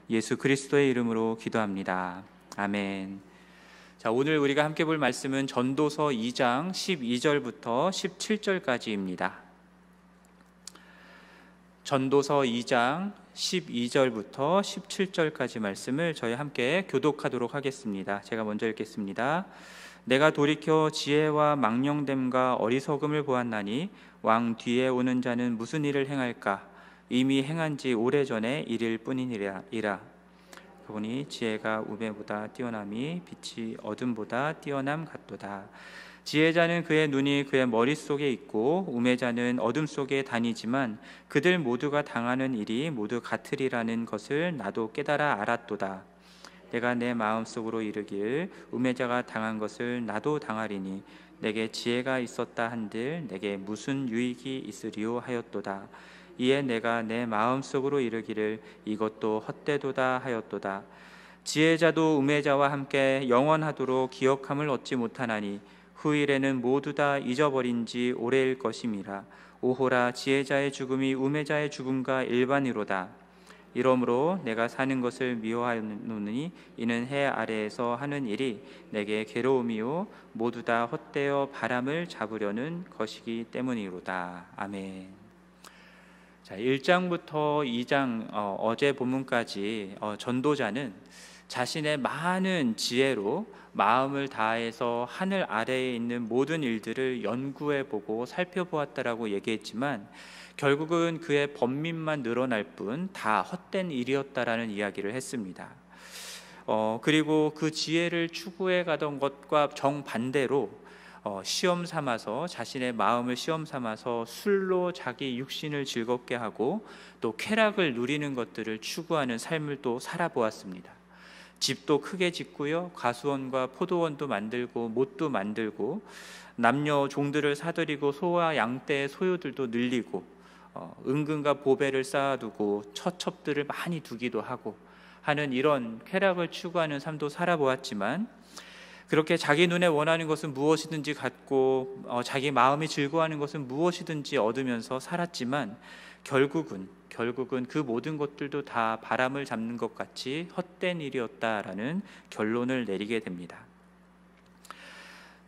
예수 그리스도의 이름으로 기도합니다. 아멘. 자, 오늘 우리가 함께 볼 말씀은 전도서 2장 12절부터 17절까지입니다. 전도서 2장 12절부터 17절까지 말씀을 저희 함께 교독하도록 하겠습니다. 제가 먼저 읽겠습니다. 내가 돌이켜 지혜와 망령됨과 어리석음을 보았나니 왕 뒤에 오는 자는 무슨 일을 행할까? 이미 행한 지 오래전에 이를 뿐이니라. 보니 지혜가 우매보다 뛰어남이 빛이 어둠보다 뛰어남 같도다. 지혜자는 그의 눈이 그의 머릿속에 있고 우매자는 어둠 속에 다니지만 그들 모두가 당하는 일이 모두 같으리라는 것을 나도 깨달아 알았도다. 내가 내 마음속으로 이르길 우매자가 당한 것을 나도 당하리니 내게 지혜가 있었다 한들 내게 무슨 유익이 있으리요 하였도다. 이에 내가 내 마음속으로 이르기를 이것도 헛되도다 하였도다. 지혜자도 우매자와 함께 영원하도록 기억함을 얻지 못하나니 후일에는 모두 다 잊어버린 지 오래일 것임이라. 오호라, 지혜자의 죽음이 우매자의 죽음과 일반이로다. 이러므로 내가 사는 것을 미워하노니 이는 해 아래에서 하는 일이 내게 괴로움이요 모두 다 헛되어 바람을 잡으려는 것이기 때문이로다. 아멘. 자, 1장부터 2장 어제 본문까지 전도자는 자신의 많은 지혜로 마음을 다해서 하늘 아래에 있는 모든 일들을 연구해보고 살펴보았다라고 얘기했지만 결국은 그의 번민만 늘어날 뿐 다 헛된 일이었다라는 이야기를 했습니다. 그리고 그 지혜를 추구해 가던 것과 정반대로 시험 삼아서 자신의 마음을 시험 삼아서 술로 자기 육신을 즐겁게 하고 또 쾌락을 누리는 것들을 추구하는 삶을 또 살아보았습니다. 집도 크게 짓고요, 가수원과 포도원도 만들고 못도 만들고 남녀 종들을 사들이고 소와 양떼의 소유들도 늘리고 은근과 보배를 쌓아두고 처첩들을 많이 두기도 하고 하는 이런 쾌락을 추구하는 삶도 살아보았지만 그렇게 자기 눈에 원하는 것은 무엇이든지 갖고 자기 마음이 즐거워하는 것은 무엇이든지 얻으면서 살았지만 결국은 그 모든 것들도 다 바람을 잡는 것 같이 헛된 일이었다라는 결론을 내리게 됩니다.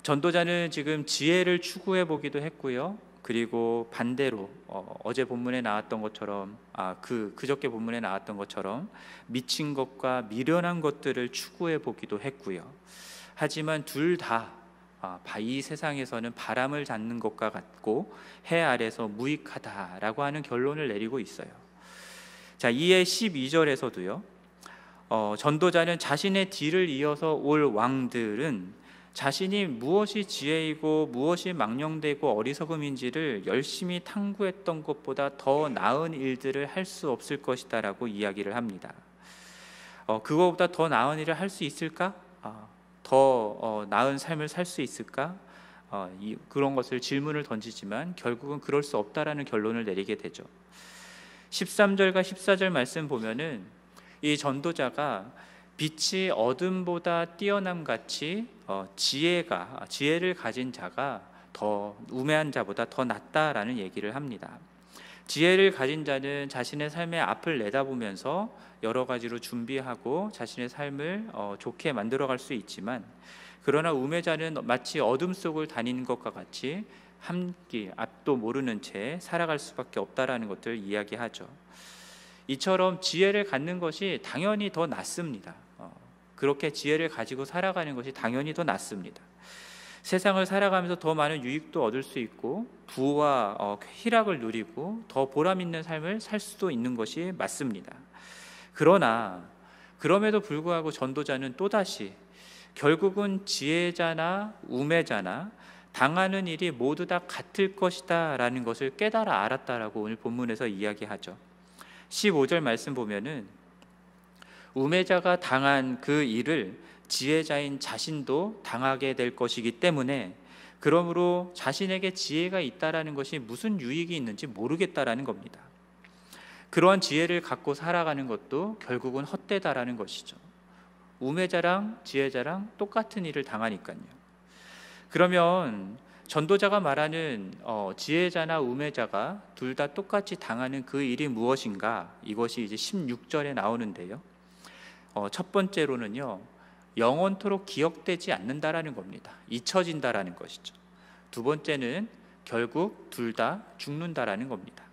전도자는 지금 지혜를 추구해 보기도 했고요. 그리고 반대로 어제 본문에 나왔던 것처럼 그저께 본문에 나왔던 것처럼 미친 것과 미련한 것들을 추구해 보기도 했고요. 하지만 둘 다 이 세상에서는 바람을 잡는 것과 같고 해 아래서 무익하다라고 하는 결론을 내리고 있어요. 자, 이에 12절에서도요. 전도자는 자신의 뒤를 이어서 올 왕들은 자신이 무엇이 지혜이고 무엇이 망령되고 어리석음인지를 열심히 탐구했던 것보다 더 나은 일들을 할 수 없을 것이다라고 이야기를 합니다. 그거보다 더 나은 일을 할 수 있을까? 더 나은 삶을 살 수 있을까? 그런 것을 질문을 던지지만 결국은 그럴 수 없다라는 결론을 내리게 되죠. 13절과 14절 말씀 보면은 이 전도자가 빛이 어둠보다 뛰어남 같이 지혜를 가진 자가 더 우매한 자보다 더 낫다라는 얘기를 합니다. 지혜를 가진 자는 자신의 삶의 앞을 내다보면서 여러 가지로 준비하고 자신의 삶을 좋게 만들어갈 수 있지만 그러나 우매자는 마치 어둠 속을 다니는 것과 같이 함께 앞도 모르는 채 살아갈 수밖에 없다라는 것들을 이야기하죠. 이처럼 지혜를 갖는 것이 당연히 더 낫습니다. 그렇게 지혜를 가지고 살아가는 것이 당연히 더 낫습니다. 세상을 살아가면서 더 많은 유익도 얻을 수 있고 부와 희락을 누리고 더 보람 있는 삶을 살 수도 있는 것이 맞습니다. 그러나 그럼에도 불구하고 전도자는 또다시 결국은 지혜자나 우매자나 당하는 일이 모두 다 같을 것이다 라는 것을 깨달아 알았다라고 오늘 본문에서 이야기하죠. 15절 말씀 보면은 우매자가 당한 그 일을 지혜자인 자신도 당하게 될 것이기 때문에 그러므로 자신에게 지혜가 있다라는 것이 무슨 유익이 있는지 모르겠다라는 겁니다. 그러한 지혜를 갖고 살아가는 것도 결국은 헛되다라는 것이죠. 우매자랑 지혜자랑 똑같은 일을 당하니까요. 그러면 전도자가 말하는 지혜자나 우매자가 둘 다 똑같이 당하는 그 일이 무엇인가? 이것이 이제 16절에 나오는데요. 첫 번째로는요, 영원토록 기억되지 않는다라는 겁니다. 잊혀진다라는 것이죠. 두 번째는 결국 둘 다 죽는다라는 겁니다.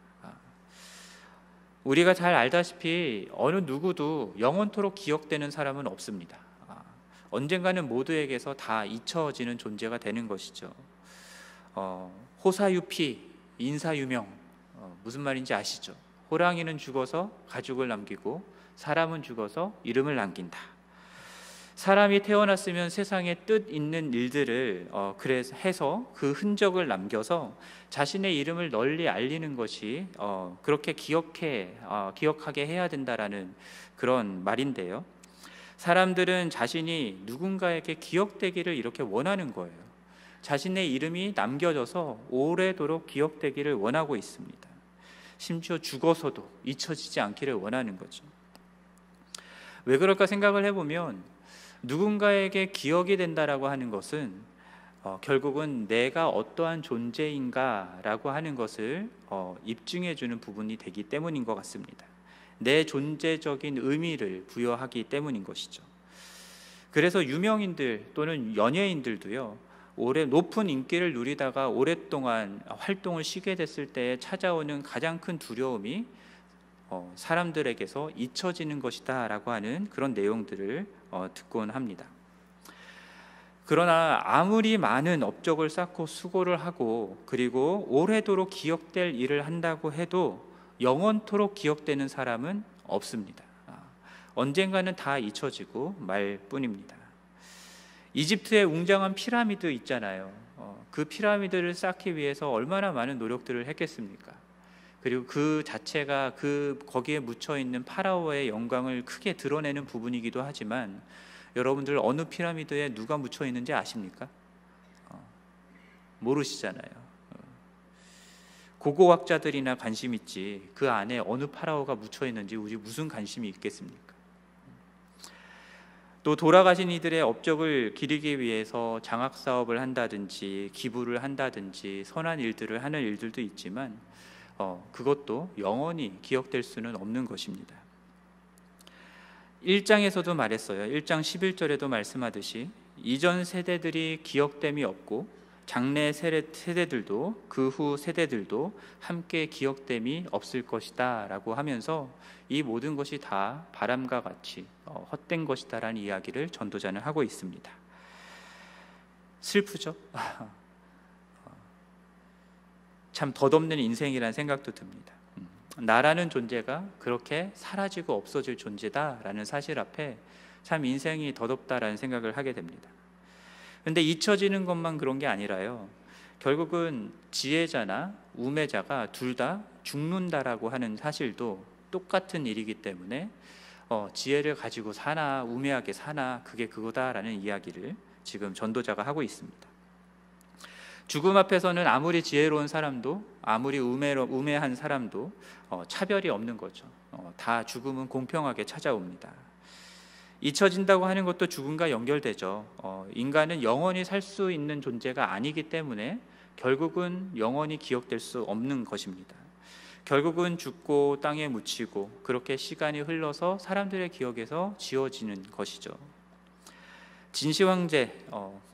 우리가 잘 알다시피 어느 누구도 영원토록 기억되는 사람은 없습니다. 언젠가는 모두에게서 다 잊혀지는 존재가 되는 것이죠. 호사유피, 인사유명, 무슨 말인지 아시죠? 호랑이는 죽어서 가죽을 남기고 사람은 죽어서 이름을 남긴다. 사람이 태어났으면 세상에 뜻 있는 일들을 그래서 해서 그 흔적을 남겨서 자신의 이름을 널리 알리는 것이 그렇게 기억하게 해야 된다라는 그런 말인데요. 사람들은 자신이 누군가에게 기억되기를 이렇게 원하는 거예요. 자신의 이름이 남겨져서 오래도록 기억되기를 원하고 있습니다. 심지어 죽어서도 잊혀지지 않기를 원하는 거죠. 왜 그럴까 생각을 해보면 누군가에게 기억이 된다라고 하는 것은 결국은 내가 어떠한 존재인가라고 하는 것을 입증해 주는 부분이 되기 때문인 것 같습니다. 내 존재적인 의미를 부여하기 때문인 것이죠. 그래서 유명인들 또는 연예인들도요, 오래 높은 인기를 누리다가 오랫동안 활동을 쉬게 됐을 때 찾아오는 가장 큰 두려움이 사람들에게서 잊혀지는 것이다 라고 하는 그런 내용들을 듣곤 합니다. 그러나 아무리 많은 업적을 쌓고 수고를 하고 그리고 오래도록 기억될 일을 한다고 해도 영원토록 기억되는 사람은 없습니다. 언젠가는 다 잊혀지고 말 뿐입니다. 이집트의 웅장한 피라미드 있잖아요. 그 피라미드를 쌓기 위해서 얼마나 많은 노력들을 했겠습니까? 그리고 그 자체가 거기에 묻혀 있는 파라오의 영광을 크게 드러내는 부분이기도 하지만, 여러분들 어느 피라미드에 누가 묻혀 있는지 아십니까? 모르시잖아요. 고고학자들이나 관심 있지 그 안에 어느 파라오가 묻혀 있는지 우리 무슨 관심이 있겠습니까? 또 돌아가신 이들의 업적을 기리기 위해서 장학 사업을 한다든지 기부를 한다든지 선한 일들을 하는 일들도 있지만 그것도 영원히 기억될 수는 없는 것입니다. 1장에서도 말했어요. 1장 11절에도 말씀하듯이 이전 세대들이 기억됨이 없고 장래 세대들도 그 후 세대들도 함께 기억됨이 없을 것이다 라고 하면서 이 모든 것이 다 바람과 같이 헛된 것이다 라는 이야기를 전도자는 하고 있습니다. 슬프죠? 참 덧없는 인생이라는 생각도 듭니다. 나라는 존재가 그렇게 사라지고 없어질 존재다라는 사실 앞에 참 인생이 덧없다라는 생각을 하게 됩니다. 그런데 잊혀지는 것만 그런 게 아니라요, 결국은 지혜자나 우매자가 둘 다 죽는다라고 하는 사실도 똑같은 일이기 때문에 지혜를 가지고 사나 우매하게 사나 그게 그거다라는 이야기를 지금 전도자가 하고 있습니다. 죽음 앞에서는 아무리 지혜로운 사람도 아무리 우매한 사람도 차별이 없는 거죠. 다 죽음은 공평하게 찾아옵니다. 잊혀진다고 하는 것도 죽음과 연결되죠. 인간은 영원히 살 수 있는 존재가 아니기 때문에 결국은 영원히 기억될 수 없는 것입니다. 결국은 죽고 땅에 묻히고 그렇게 시간이 흘러서 사람들의 기억에서 지워지는 것이죠. 진시황제,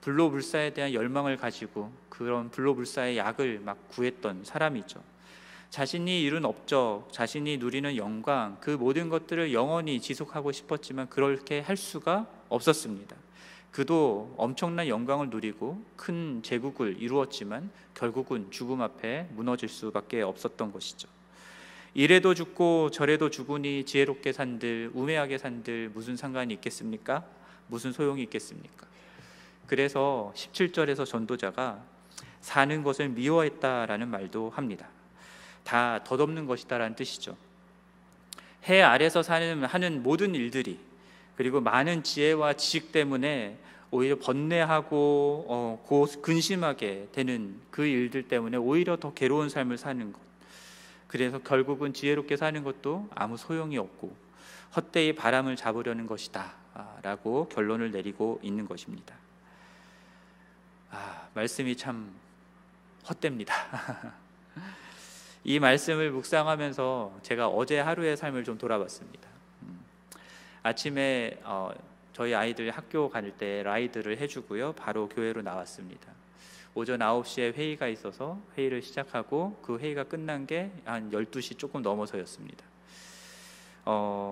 불로불사에 대한 열망을 가지고 그런 불로불사의 약을 막 구했던 사람이죠. 자신이 이룬 업적, 자신이 누리는 영광, 그 모든 것들을 영원히 지속하고 싶었지만 그렇게 할 수가 없었습니다. 그도 엄청난 영광을 누리고 큰 제국을 이루었지만 결국은 죽음 앞에 무너질 수밖에 없었던 것이죠. 이래도 죽고 저래도 죽으니 지혜롭게 산들 우매하게 산들 무슨 상관이 있겠습니까? 무슨 소용이 있겠습니까? 그래서 17절에서 전도자가 사는 것을 미워했다라는 말도 합니다. 다 덧없는 것이다라는 뜻이죠. 해 아래서 하는 모든 일들이, 그리고 많은 지혜와 지식 때문에 오히려 번뇌하고 근심하게 되는 그 일들 때문에 오히려 더 괴로운 삶을 사는 것, 그래서 결국은 지혜롭게 사는 것도 아무 소용이 없고 헛되이 바람을 잡으려는 것이다 라고 결론을 내리고 있는 것입니다. 말씀이 참 헛됩니다. 이 말씀을 묵상하면서 제가 어제 하루의 삶을 좀 돌아봤습니다. 아침에 저희 아이들 학교 갈 때 라이드를 해주고요. 바로 교회로 나왔습니다. 오전 9시에 회의가 있어서 회의를 시작하고 그 회의가 끝난 게 한 12시 조금 넘어서였습니다.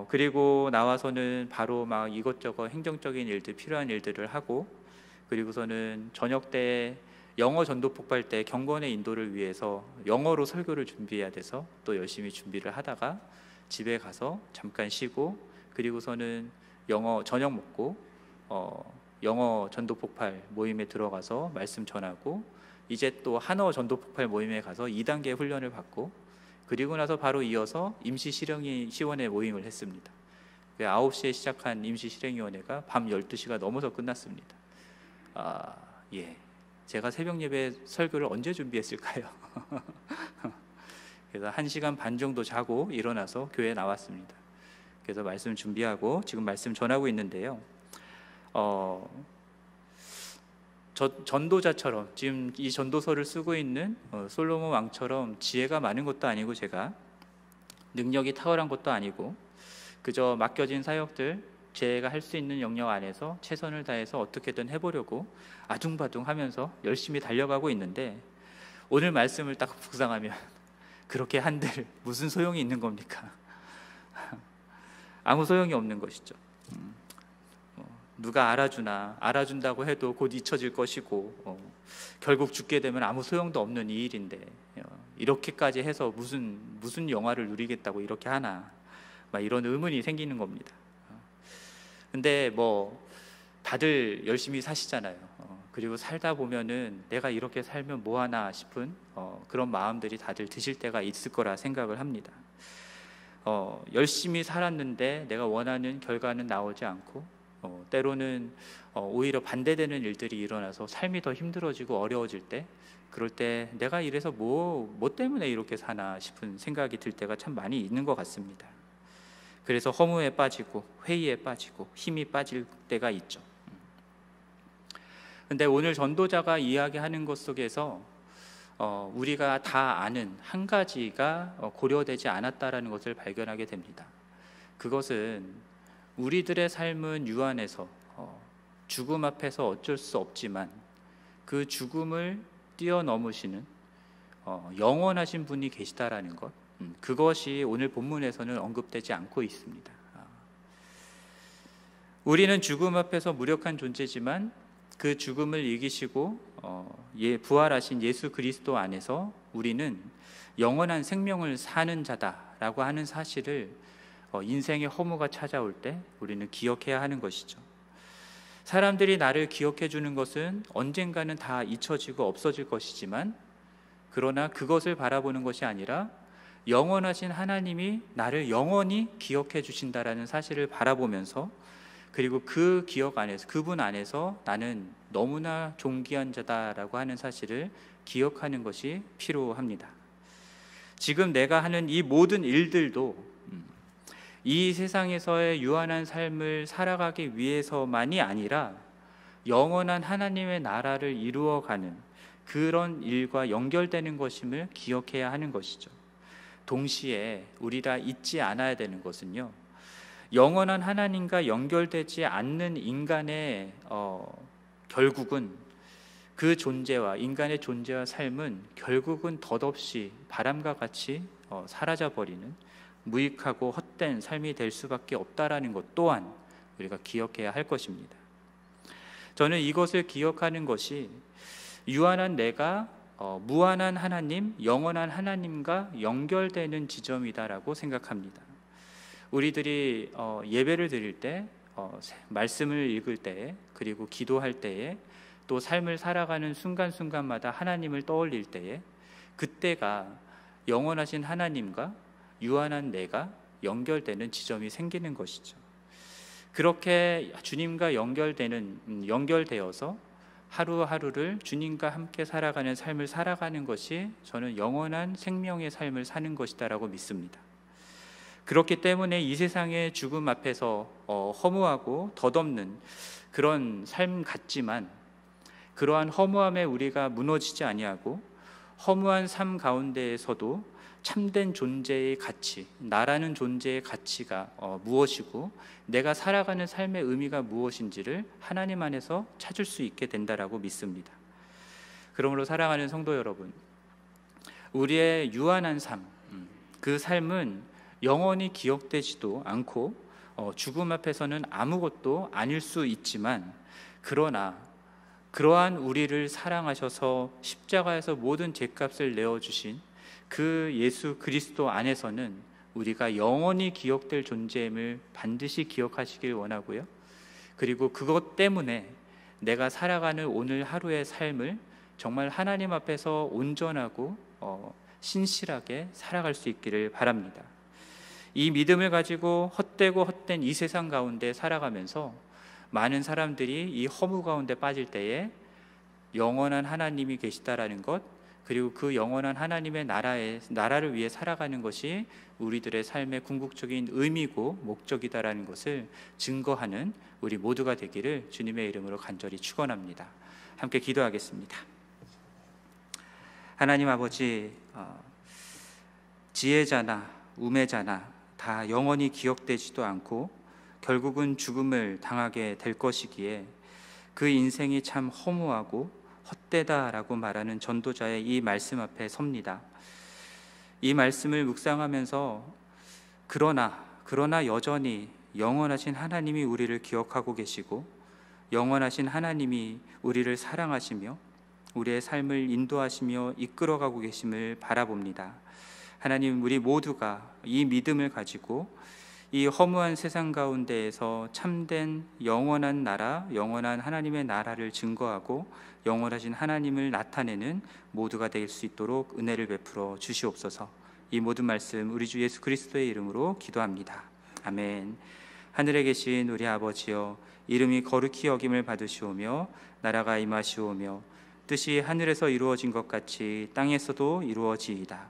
그리고 나와서는 바로 막 이것저것 행정적인 일들, 필요한 일들을 하고, 그리고서는 저녁 때 영어 전도 폭발 때 경건의 인도를 위해서 영어로 설교를 준비해야 돼서 또 열심히 준비를 하다가 집에 가서 잠깐 쉬고, 그리고서는 영어 저녁 먹고 영어 전도 폭발 모임에 들어가서 말씀 전하고, 이제 또 한어 전도 폭발 모임에 가서 2단계 훈련을 받고, 그리고 나서 바로 이어서 임시 실행위원회 모임을 했습니다. 9시에 시작한 임시 실행위원회가 밤 12시가 넘어서 끝났습니다. 예, 제가 새벽 예배 설교를 언제 준비했을까요? 그래서 1시간 반 정도 자고 일어나서 교회에 나왔습니다. 그래서 말씀 준비하고 지금 말씀 전하고 있는데요. 전도자처럼 지금 이 전도서를 쓰고 있는 솔로몬 왕처럼 지혜가 많은 것도 아니고, 제가 능력이 탁월한 것도 아니고, 그저 맡겨진 사역들 제가 할 수 있는 영역 안에서 최선을 다해서 어떻게든 해보려고 아둥바둥 하면서 열심히 달려가고 있는데, 오늘 말씀을 딱 묵상하면 그렇게 한들 무슨 소용이 있는 겁니까? 아무 소용이 없는 것이죠. 누가 알아준다고 해도 곧 잊혀질 것이고, 결국 죽게 되면 아무 소용도 없는 이 일인데, 이렇게까지 해서 무슨 영화를 누리겠다고 이렇게 하나, 막 이런 의문이 생기는 겁니다. 근데 다들 열심히 사시잖아요. 그리고 살다 보면은 내가 이렇게 살면 뭐 하나 싶은 그런 마음들이 다들 드실 때가 있을 거라 생각을 합니다. 열심히 살았는데 내가 원하는 결과는 나오지 않고, 때로는 오히려 반대되는 일들이 일어나서 삶이 더 힘들어지고 어려워질 때, 그럴 때 내가 이래서 뭐 때문에 이렇게 사나 싶은 생각이 들 때가 참 많이 있는 것 같습니다. 그래서 허무에 빠지고 회의에 빠지고 힘이 빠질 때가 있죠. 근데 오늘 전도자가 이야기하는 것 속에서 우리가 다 아는 한 가지가 고려되지 않았다라는 것을 발견하게 됩니다. 그것은 우리들의 삶은 유한해서 죽음 앞에서 어쩔 수 없지만 그 죽음을 뛰어넘으시는 영원하신 분이 계시다라는 것, 그것이 오늘 본문에서는 언급되지 않고 있습니다. 우리는 죽음 앞에서 무력한 존재지만 그 죽음을 이기시고 부활하신 예수 그리스도 안에서 우리는 영원한 생명을 사는 자다라고 하는 사실을 인생의 허무가 찾아올 때 우리는 기억해야 하는 것이죠. 사람들이 나를 기억해 주는 것은 언젠가는 다 잊혀지고 없어질 것이지만, 그러나 그것을 바라보는 것이 아니라 영원하신 하나님이 나를 영원히 기억해 주신다라는 사실을 바라보면서, 그리고 그 기억 안에서, 그분 안에서 나는 너무나 존귀한 자다라고 하는 사실을 기억하는 것이 필요합니다. 지금 내가 하는 이 모든 일들도 이 세상에서의 유한한 삶을 살아가기 위해서만이 아니라 영원한 하나님의 나라를 이루어가는 그런 일과 연결되는 것임을 기억해야 하는 것이죠. 동시에 우리가 잊지 않아야 되는 것은요, 영원한 하나님과 연결되지 않는 인간의 결국은 그 존재와, 인간의 존재와 삶은 결국은 덧없이 바람과 같이 사라져버리는 무익하고 헛된 삶이 될 수밖에 없다라는 것 또한 우리가 기억해야 할 것입니다. 저는 이것을 기억하는 것이 유한한 내가 무한한 하나님, 영원한 하나님과 연결되는 지점이다라고 생각합니다. 우리들이 예배를 드릴 때, 말씀을 읽을 때에, 그리고 기도할 때에, 또 삶을 살아가는 순간순간마다 하나님을 떠올릴 때에, 그때가 영원하신 하나님과 유한한 내가 연결되는 지점이 생기는 것이죠. 그렇게 주님과 연결되어서 하루하루를 주님과 함께 살아가는 삶을 살아가는 것이 저는 영원한 생명의 삶을 사는 것이다라고 믿습니다. 그렇기 때문에 이 세상의 죽음 앞에서 허무하고 덧없는 그런 삶 같지만, 그러한 허무함에 우리가 무너지지 아니하고 허무한 삶 가운데에서도 참된 존재의 가치, 나라는 존재의 가치가 무엇이고 내가 살아가는 삶의 의미가 무엇인지를 하나님 안에서 찾을 수 있게 된다라고 믿습니다. 그러므로 사랑하는 성도 여러분, 우리의 유한한 삶, 그 삶은 영원히 기억되지도 않고 죽음 앞에서는 아무것도 아닐 수 있지만, 그러나 그러한 우리를 사랑하셔서 십자가에서 모든 죄값을 내어주신 그 예수 그리스도 안에서는 우리가 영원히 기억될 존재임을 반드시 기억하시길 원하고요. 그리고 그것 때문에 내가 살아가는 오늘 하루의 삶을 정말 하나님 앞에서 온전하고 신실하게 살아갈 수 있기를 바랍니다. 이 믿음을 가지고 헛되고 헛된 이 세상 가운데 살아가면서 많은 사람들이 이 허무 가운데 빠질 때에 영원한 하나님이 계시다라는 것, 그리고 그 영원한 하나님의 나라를 위해 살아가는 것이 우리들의 삶의 궁극적인 의미고 목적이다라는 것을 증거하는 우리 모두가 되기를 주님의 이름으로 간절히 축원합니다. 함께 기도하겠습니다. 하나님 아버지, 지혜자나 우매자나 다 영원히 기억되지도 않고 결국은 죽음을 당하게 될 것이기에 그 인생이 참 허무하고 헛되다라고 말하는 전도자의 이 말씀 앞에 섭니다. 이 말씀을 묵상하면서 그러나 여전히 영원하신 하나님이 우리를 기억하고 계시고 영원하신 하나님이 우리를 사랑하시며 우리의 삶을 인도하시며 이끌어가고 계심을 바라봅니다. 하나님, 우리 모두가 이 믿음을 가지고 이 허무한 세상 가운데에서 참된 영원한 나라, 영원한 하나님의 나라를 증거하고 영원하신 하나님을 나타내는 모두가 될 수 있도록 은혜를 베풀어 주시옵소서. 이 모든 말씀 우리 주 예수 그리스도의 이름으로 기도합니다. 아멘. 하늘에 계신 우리 아버지여, 이름이 거룩히 여김을 받으시오며 나라가 임하시오며 뜻이 하늘에서 이루어진 것 같이 땅에서도 이루어지이다.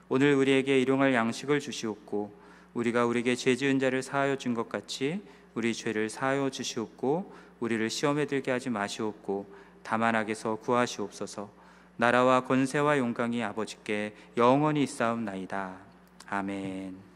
오늘 우리에게 일용할 양식을 주시옵고 우리가 우리에게 죄 지은 자를 사하여 준 것 같이 우리 죄를 사하여 주시옵고 우리를 시험에 들게 하지 마시옵고 다만 악에서 구하시옵소서. 나라와 권세와 영광이 아버지께 영원히 있사옵나이다. 아멘.